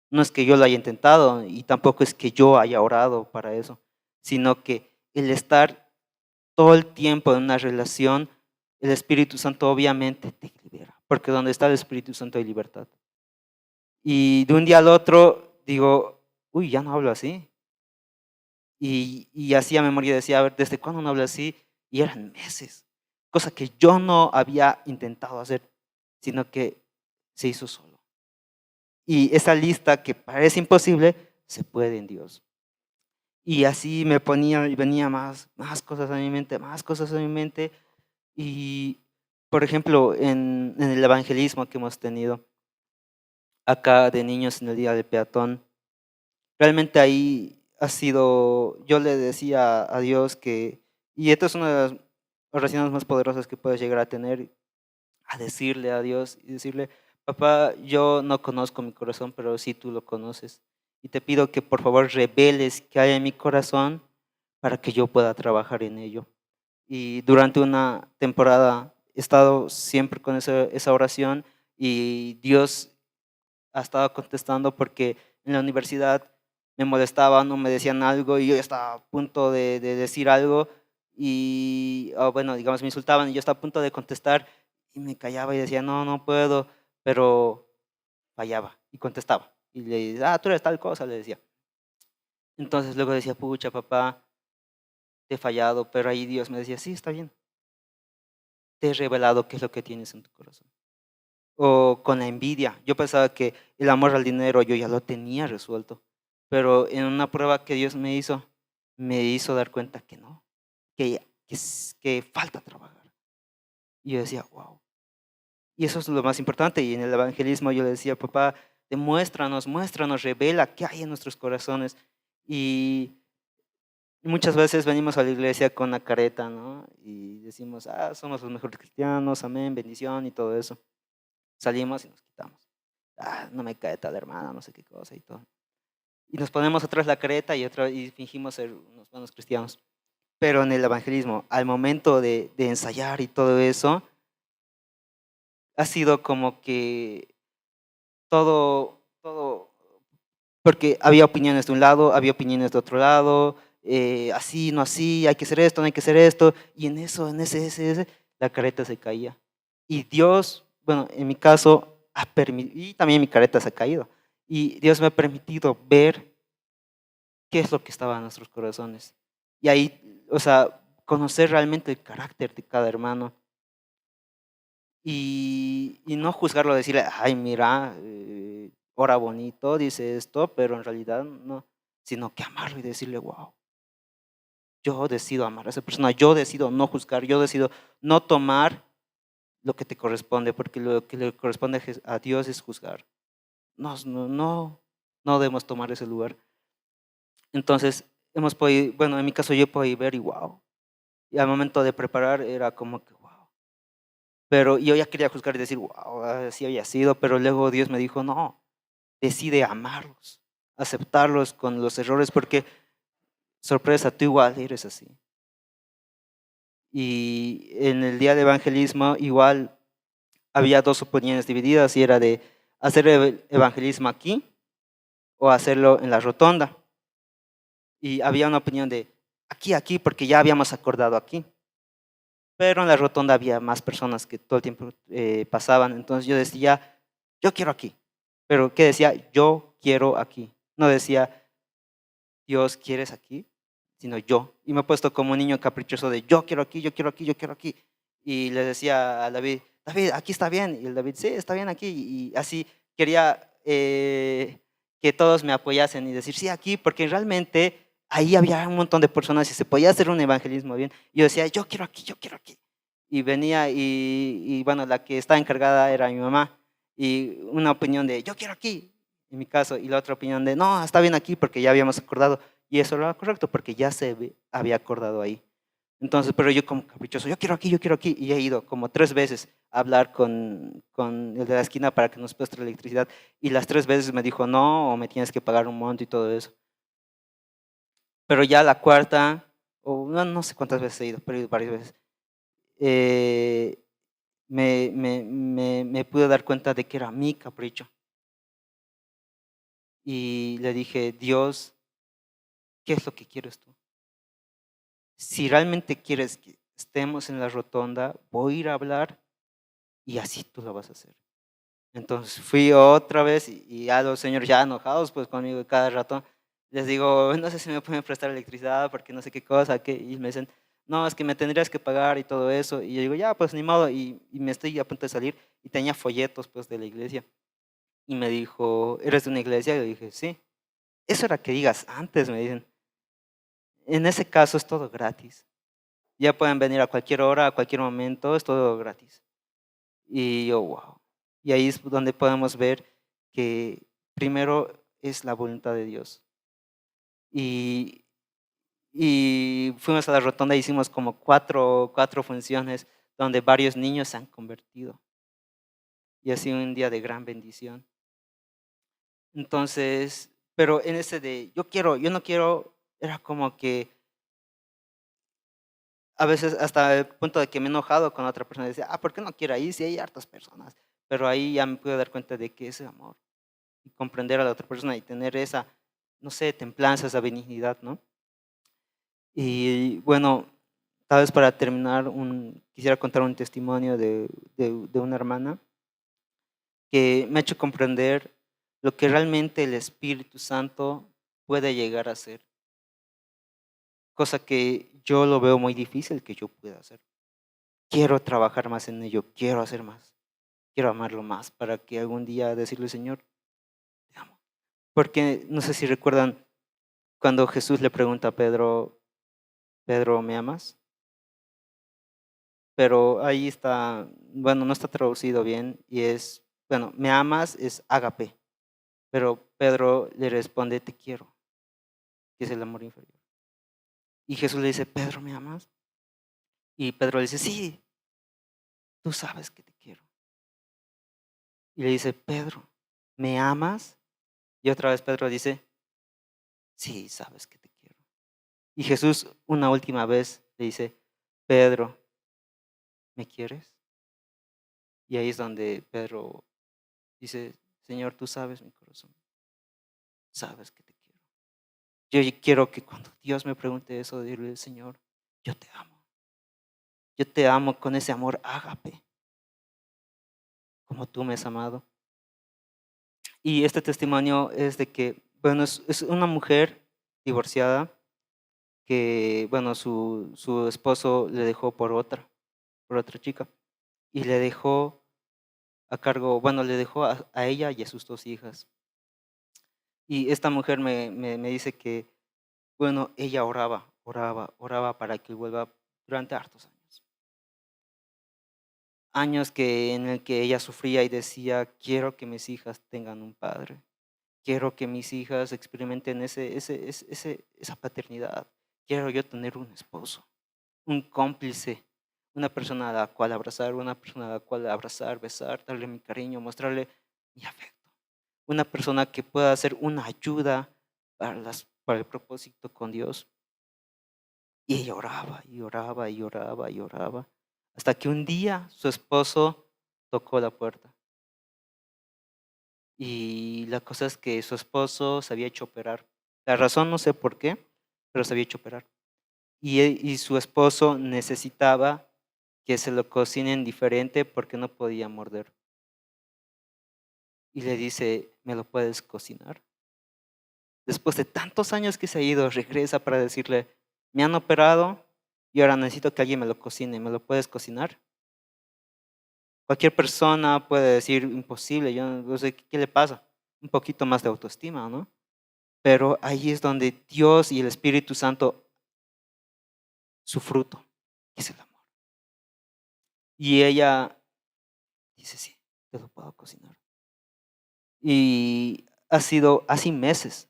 No es que yo lo haya intentado y tampoco es que yo haya orado para eso, sino que el estar todo el tiempo en una relación, el Espíritu Santo obviamente te libera, porque donde está el Espíritu Santo hay libertad. Y de un día al otro digo, uy, ya no hablo así. y hacía memoria y decía, a ver, ¿desde cuándo no habla así? Y eran meses, cosa que yo no había intentado hacer, sino que se hizo solo. Y esa lista que parece imposible, se puede en Dios. Y así me ponía y venía más cosas a mi mente, más cosas a mi mente. Y, por ejemplo, en el evangelismo que hemos tenido acá de niños en el Día del Peatón, realmente ahí ha sido, yo le decía a Dios que, y esto es una de las oraciones más poderosas que puedes llegar a tener, a decirle a Dios y decirle, papá, yo no conozco mi corazón, pero sí tú lo conoces. Y te pido que por favor reveles qué hay en mi corazón para que yo pueda trabajar en ello. Y durante una temporada he estado siempre con esa oración y Dios ha estado contestando porque en la universidad me molestaban o me decían algo y yo estaba a punto de decir algo y, o bueno, digamos, me insultaban y yo estaba a punto de contestar y me callaba y decía, no, no puedo, pero fallaba y contestaba. Y le decía, tú eres tal cosa, le decía. Entonces luego decía, pucha, papá, te he fallado, pero ahí Dios me decía, sí, está bien, te he revelado qué es lo que tienes en tu corazón. O con la envidia. Yo pensaba que el amor al dinero yo ya lo tenía resuelto, pero en una prueba que Dios me hizo dar cuenta que no, que falta trabajar. Y yo decía, wow. Y eso es lo más importante. Y en el evangelismo yo le decía, papá, muéstranos, revela qué hay en nuestros corazones. Y muchas veces venimos a la iglesia con la careta, ¿no? Y decimos, somos los mejores cristianos, amén, bendición y todo eso. Salimos y nos quitamos. No me cae tal hermana, no sé qué cosa y todo. Y nos ponemos otra vez la careta y fingimos ser unos buenos cristianos. Pero en el evangelismo, al momento de ensayar y todo eso, ha sido como que todo, porque había opiniones de un lado, había opiniones de otro lado, así, no así, hay que hacer esto, no hay que hacer esto, y en eso, ese, la careta se caía. Y Dios, bueno, en mi caso, y también mi careta se ha caído, y Dios me ha permitido ver qué es lo que estaba en nuestros corazones. Y ahí, o sea, conocer realmente el carácter de cada hermano y no juzgarlo, decirle, ay, mira, ora bonito, dice esto, pero en realidad no, sino que amarlo y decirle, wow, yo decido amar a esa persona, yo decido no juzgar, yo decido no tomar lo que te corresponde, porque lo que le corresponde a Dios es juzgar. No debemos tomar ese lugar. Entonces, hemos podido, bueno, en mi caso yo puedo ver y wow. Y al momento de preparar era como que wow. Pero yo ya quería juzgar y decir, wow, así había sido, pero luego Dios me dijo, no, decide amarlos, aceptarlos con los errores, porque sorpresa, tú igual eres así. Y en el día de evangelismo igual había dos opiniones divididas y era de hacer el evangelismo aquí o hacerlo en la rotonda. Y había una opinión de aquí, porque ya habíamos acordado aquí. Pero en la rotonda había más personas que todo el tiempo pasaban. Entonces yo decía, yo quiero aquí. Pero ¿qué decía? Yo quiero aquí. No decía, Dios, ¿quieres aquí? Sino yo. Y me he puesto como un niño caprichoso de yo quiero aquí, yo quiero aquí, yo quiero aquí. Y le decía a David, David, aquí está bien. Y el David, sí, está bien aquí. Y así quería que todos me apoyasen y decir, sí, aquí, porque realmente ahí había un montón de personas y se podía hacer un evangelismo bien. Y yo decía, yo quiero aquí, yo quiero aquí. Y venía y bueno, la que estaba encargada era mi mamá. Y una opinión de, yo quiero aquí, en mi caso, y la otra opinión de, no, está bien aquí porque ya habíamos acordado. Y eso era correcto porque ya se había acordado ahí. Entonces, pero yo como caprichoso, yo quiero aquí, y he ido como 3 veces a hablar con el de la esquina para que nos preste la electricidad, y las 3 veces me dijo no, o me tienes que pagar un monto y todo eso. Pero ya la cuarta, o no sé cuántas veces he ido, pero he ido varias veces, eh, me pude dar cuenta de que era mi capricho. Y le dije, Dios, ¿qué es lo que quieres tú? Si realmente quieres que estemos en la rotonda, voy a ir a hablar y así tú lo vas a hacer. Entonces fui otra vez y ya los señores ya enojados pues conmigo cada rato Les digo, no sé si me pueden prestar electricidad porque no sé qué cosa, y me dicen, no, es que me tendrías que pagar y todo eso. Y yo digo, ya, pues ni modo, y me estoy a punto de salir y tenía folletos pues de la iglesia. Y me dijo, ¿eres de una iglesia? Y yo dije, sí. Eso era que digas antes, me dicen. En ese caso es todo gratis. Ya pueden venir a cualquier hora, a cualquier momento, es todo gratis. Y yo, wow. Y ahí es donde podemos ver que primero es la voluntad de Dios. Y, y fuimos a la rotonda e hicimos como cuatro funciones donde varios niños se han convertido. Y ha sido un día de gran bendición. Entonces, pero en ese de yo quiero, yo no quiero, era como que a veces hasta el punto de que me he enojado con otra persona y decía, ¿por qué no quiero ir si hay hartas personas? Pero ahí ya me pude dar cuenta de que ese amor y comprender a la otra persona y tener esa, no sé, templanza, esa benignidad, ¿no? Y bueno, tal vez para terminar, quisiera contar un testimonio de una hermana que me ha hecho comprender lo que realmente el Espíritu Santo puede llegar a ser, cosa que yo lo veo muy difícil que yo pueda hacer. Quiero trabajar más en ello, quiero hacer más, quiero amarlo más para que algún día decirle, Señor, te amo. Porque no sé si recuerdan cuando Jesús le pregunta a Pedro, Pedro, ¿me amas? Pero ahí está, bueno, no está traducido bien y es, bueno, me amas es ágape, pero Pedro le responde, te quiero, que es el amor inferior. Y Jesús le dice, Pedro, ¿me amas? Y Pedro le dice, sí, tú sabes que te quiero. Y le dice, Pedro, ¿me amas? Y otra vez Pedro dice, sí, sabes que te quiero. Y Jesús una última vez le dice, Pedro, ¿me quieres? Y ahí es donde Pedro dice, Señor, tú sabes mi corazón, sabes que te quiero. Yo quiero que cuando Dios me pregunte eso, decirle, Señor, yo te amo. Yo te amo con ese amor ágape, como tú me has amado. Y este testimonio es de que, bueno, es una mujer divorciada que, bueno, su esposo le dejó por otra chica, y le dejó a cargo, bueno, le dejó a ella y a sus dos hijas. Y esta mujer me dice que, bueno, ella oraba para que vuelva durante hartos años. Años en el que ella sufría y decía, quiero que mis hijas tengan un padre. Quiero que mis hijas experimenten esa paternidad. Quiero yo tener un esposo, un cómplice, una persona a la cual abrazar, una persona a la cual abrazar, besar, darle mi cariño, mostrarle mi afecto. Una persona que pueda ser una ayuda para el propósito con Dios. Y ella oraba y oraba y oraba y oraba, hasta que un día su esposo tocó la puerta. Y la cosa es que su esposo se había hecho operar. La razón no sé por qué, pero se había hecho operar. Y su esposo necesitaba que se lo cocinen diferente porque no podía morder. Y le dice, ¿me lo puedes cocinar? Después de tantos años que se ha ido, regresa para decirle, me han operado y ahora necesito que alguien me lo cocine, ¿me lo puedes cocinar? Cualquier persona puede decir, imposible, yo no sé qué le pasa, un poquito más de autoestima, ¿no? Pero ahí es donde Dios y el Espíritu Santo, su fruto, es el amor. Y ella dice, sí, te lo puedo cocinar. Y ha sido así meses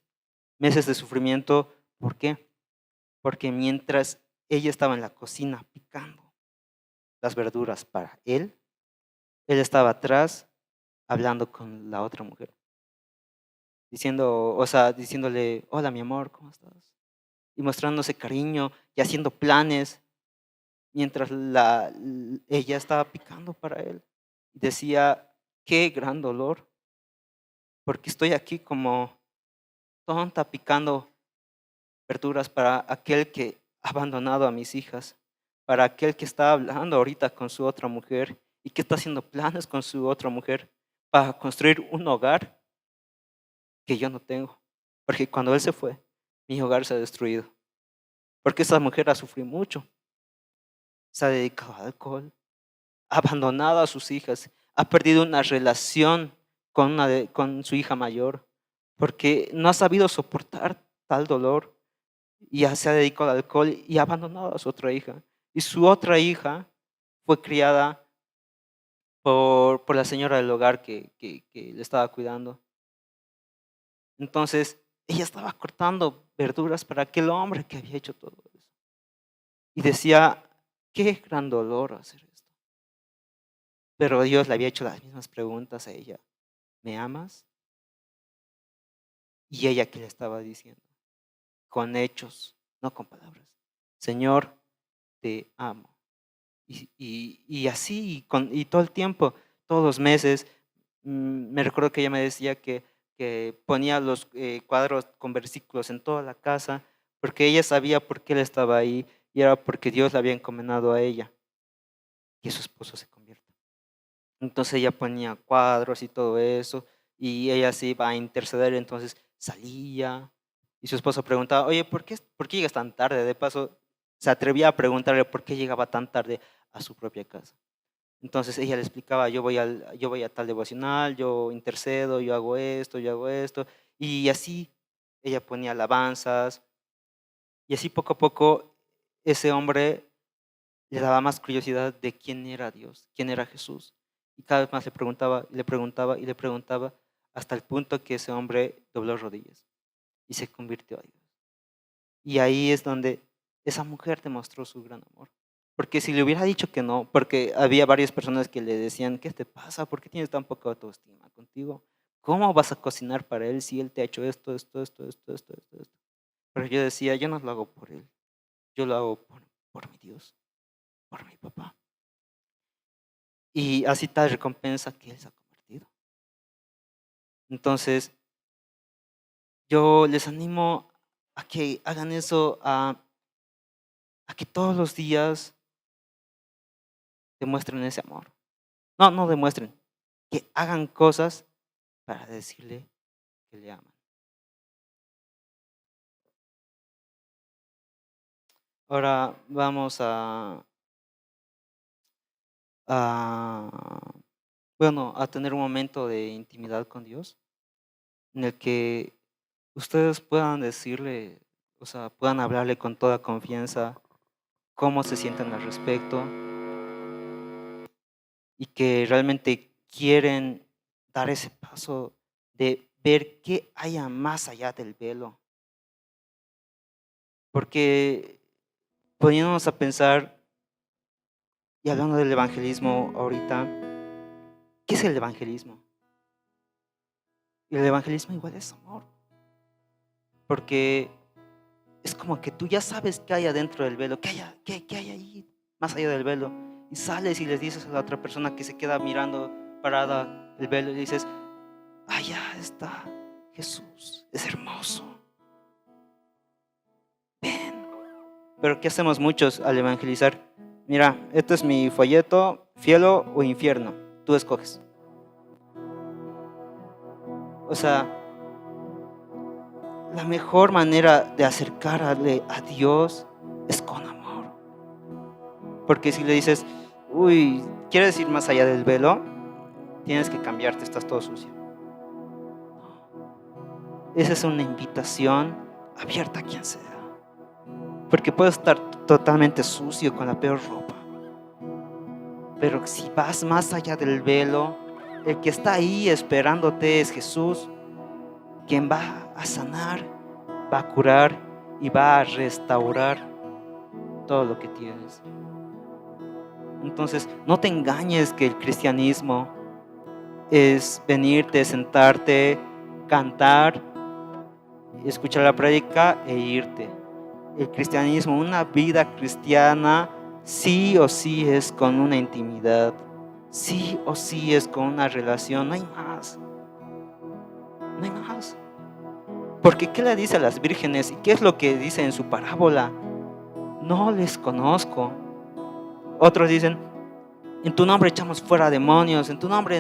de sufrimiento. ¿Por qué? Porque mientras ella estaba en la cocina picando las verduras para él estaba atrás hablando con la otra mujer, diciendo, o sea, diciéndole, hola mi amor, ¿cómo estás? Y mostrándose cariño y haciendo planes mientras ella estaba picando para él. Decía, qué gran dolor, porque estoy aquí como tonta picando verduras para aquel que ha abandonado a mis hijas, para aquel que está hablando ahorita con su otra mujer y que está haciendo planes con su otra mujer para construir un hogar que yo no tengo. Porque cuando él se fue, mi hogar se ha destruido. Porque esa mujer ha sufrido mucho. Se ha dedicado al alcohol, ha abandonado a sus hijas, ha perdido una relación con su hija mayor, porque no ha sabido soportar tal dolor y ya se ha dedicado al alcohol y ha abandonado a su otra hija. Y su otra hija fue criada por la señora del hogar que le estaba cuidando. Entonces, ella estaba cortando verduras para aquel hombre que había hecho todo eso. Y decía, qué gran dolor hacer esto. Pero Dios le había hecho las mismas preguntas a ella. ¿Me amas? Y ella, ¿qué le estaba diciendo? Con hechos, no con palabras. Señor, te amo. Y así, y todo el tiempo, todos los meses, me recuerdo que ella me decía que ponía los cuadros con versículos en toda la casa, porque ella sabía por qué él estaba ahí, y era porque Dios le había encomendado a ella, que su esposo se convierta. Entonces ella ponía cuadros y todo eso, y ella se iba a interceder, entonces salía, y su esposo preguntaba, oye, ¿por qué llegas tan tarde? De paso, se atrevía a preguntarle por qué llegaba tan tarde a su propia casa. Entonces ella le explicaba, yo voy a tal devocional, yo intercedo, yo hago esto, y así ella ponía alabanzas, y así poco a poco ese hombre le daba más curiosidad de quién era Dios, quién era Jesús. Y cada vez más le preguntaba, y le preguntaba, y le preguntaba, hasta el punto que ese hombre dobló rodillas y se convirtió a Dios. Y ahí es donde esa mujer demostró su gran amor. Porque si le hubiera dicho que no, porque había varias personas que le decían, ¿qué te pasa? ¿Por qué tienes tan poca autoestima contigo? ¿Cómo vas a cocinar para él si él te ha hecho esto? Pero yo decía, yo no lo hago por él, yo lo hago por mi Dios, por mi papá. Y así tal recompensa que él se ha convertido. Entonces, yo les animo a que hagan eso, a que todos los días demuestren ese amor. No demuestren, que hagan cosas para decirle que le aman. Ahora vamos a, bueno, a tener un momento de intimidad con Dios en el que ustedes puedan decirle, o sea, puedan hablarle con toda confianza cómo se sienten al respecto y que realmente quieren dar ese paso de ver qué haya más allá del velo. Porque poniéndonos a pensar y hablando del evangelismo ahorita, ¿qué es el evangelismo? El evangelismo igual es amor. Porque es como que tú ya sabes qué hay adentro del velo, qué hay ahí más allá del velo. Y sales y les dices a la otra persona que se queda mirando parada el velo y dices, allá está Jesús, es hermoso. Ven. Pero ¿qué hacemos muchos al evangelizar? Mira, este es mi folleto, cielo o infierno, tú escoges. O sea, la mejor manera de acercarle a Dios es con amor. Porque si le dices, uy, ¿quieres ir más allá del velo? Tienes que cambiarte, estás todo sucio. Esa es una invitación abierta a quien sea. Porque puedes estar totalmente sucio con la peor ropa. Pero si vas más allá del velo, el que está ahí esperándote es Jesús, quien va a sanar, va a curar y va a restaurar todo lo que tienes. Entonces, no te engañes que el cristianismo es venirte, sentarte, cantar, escuchar la prédica e irte. El cristianismo, una vida cristiana, sí o sí es con una intimidad, sí o sí es con una relación, no hay más. No hay más. Porque ¿qué le dice a las vírgenes? ¿Y qué es lo que dice en su parábola? No les conozco. Otros dicen, En tu nombre echamos fuera demonios, en tu nombre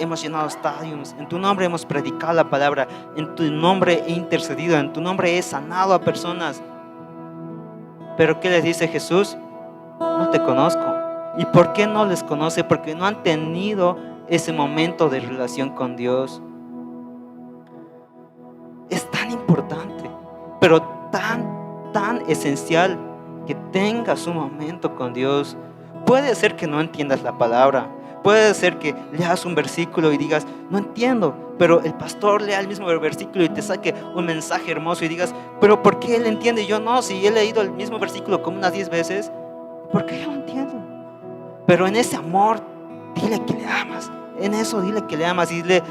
hemos llenado estadios, en tu nombre hemos predicado la palabra, en tu nombre he intercedido, en tu nombre he sanado a personas. Pero ¿qué les dice Jesús? No te conozco. ¿Y por qué no les conoce? Porque no han tenido ese momento de relación con Dios. Es tan importante, pero tan esencial que tengas un momento con Dios. Puede ser que no entiendas la palabra, puede ser que leas un versículo y digas, no entiendo, pero el pastor lea el mismo versículo y te saque un mensaje hermoso y digas, pero ¿por qué él entiende y yo no? Si he leído el mismo versículo como unas 10 veces, ¿por qué yo no entiendo? Pero en ese amor, dile que le amas, en eso dile que le amas y dile,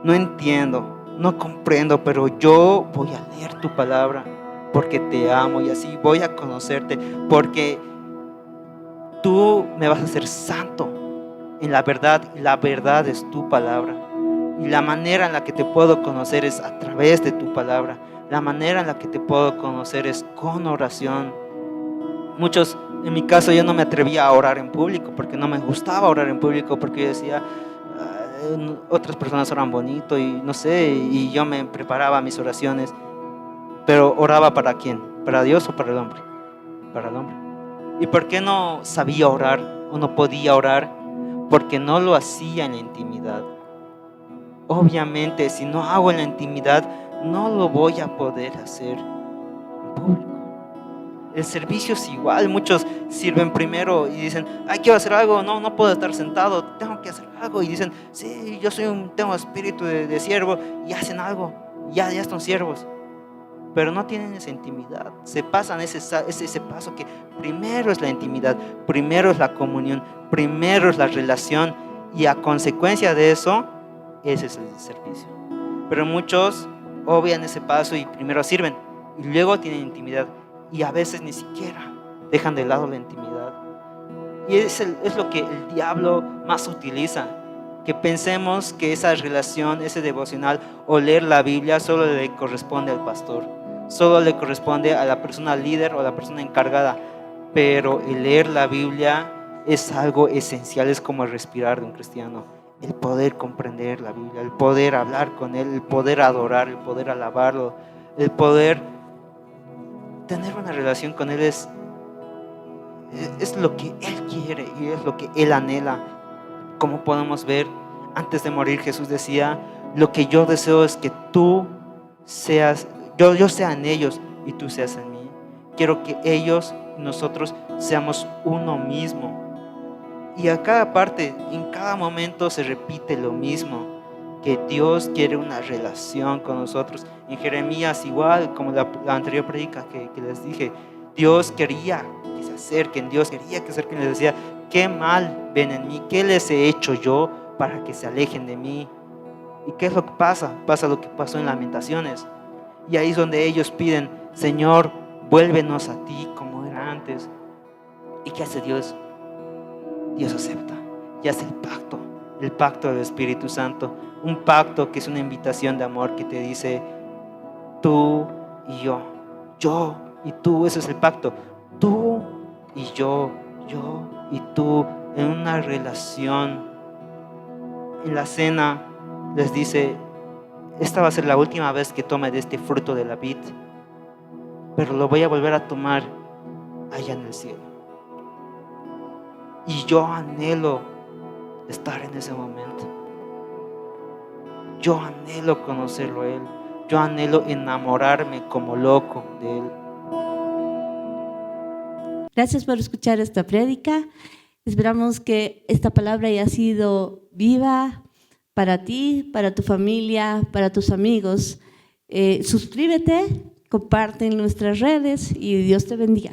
no entiendo, no comprendo, pero yo voy a leer tu palabra porque te amo y así voy a conocerte, porque tú me vas a hacer santo en la verdad, y la verdad es tu palabra. Y la manera en la que te puedo conocer es a través de tu palabra. La manera en la que te puedo conocer es con oración. Muchos, en mi caso, yo no me atrevía a orar en público porque no me gustaba orar en público, porque yo decía, otras personas oran bonito y no sé, y yo me preparaba mis oraciones, pero oraba ¿para quién? ¿Para Dios o para el hombre? Para el hombre. ¿Y por qué no sabía orar o no podía orar? Porque no lo hacía en la intimidad. Obviamente, si no hago en la intimidad, no lo voy a poder hacer en público. El servicio es igual. Muchos sirven primero y dicen, ay, quiero hacer algo, no puedo estar sentado, tengo que hacer algo. Y dicen, sí, yo tengo espíritu de siervo, y hacen algo, ya están siervos. Pero no tienen esa intimidad. Se pasan ese paso que primero es la intimidad, primero es la comunión, primero es la relación, y a consecuencia de eso, ese es el servicio. Pero muchos obvian ese paso y primero sirven y luego tienen intimidad, y a veces ni siquiera dejan de lado la intimidad. Y es lo que el diablo más utiliza, que pensemos que esa relación, ese devocional o leer la Biblia solo le corresponde al pastor, solo le corresponde a la persona líder o a la persona encargada. Pero el leer la Biblia es algo esencial, es como el respirar de un cristiano. El poder comprender la Biblia, el poder hablar con Él, el poder adorar, el poder alabarlo, el poder tener una relación con Él es lo que Él quiere y es lo que Él anhela. Como podemos ver, antes de morir Jesús decía, lo que yo deseo es que tú seas, yo sea en ellos y tú seas en mí. Quiero que ellos y nosotros seamos uno mismo. Y a cada parte, en cada momento se repite lo mismo, que Dios quiere una relación con nosotros. En Jeremías igual, como la anterior predica que les dije, Dios quería que se acerquen, Dios quería que se acerquen. Les decía, qué mal ven en mí, qué les he hecho yo para que se alejen de mí. ¿Y qué es lo que pasa? Pasa lo que pasó en Lamentaciones. Y ahí es donde ellos piden, Señor, vuélvenos a ti como era antes. ¿Y qué hace Dios? Dios acepta y hace el pacto del Espíritu Santo, un pacto que es una invitación de amor que te dice, tú y yo y tú, ese es el pacto, tú y yo y tú, en una relación. En la cena les dice, esta va a ser la última vez que tome de este fruto de la vid, pero lo voy a volver a tomar allá en el cielo. Y yo anhelo estar en ese momento. Yo anhelo conocerlo a Él. Yo anhelo enamorarme como loco de Él. Gracias por escuchar esta prédica. Esperamos que esta palabra haya sido viva para ti, para tu familia, para tus amigos. Suscríbete, comparte en nuestras redes y Dios te bendiga.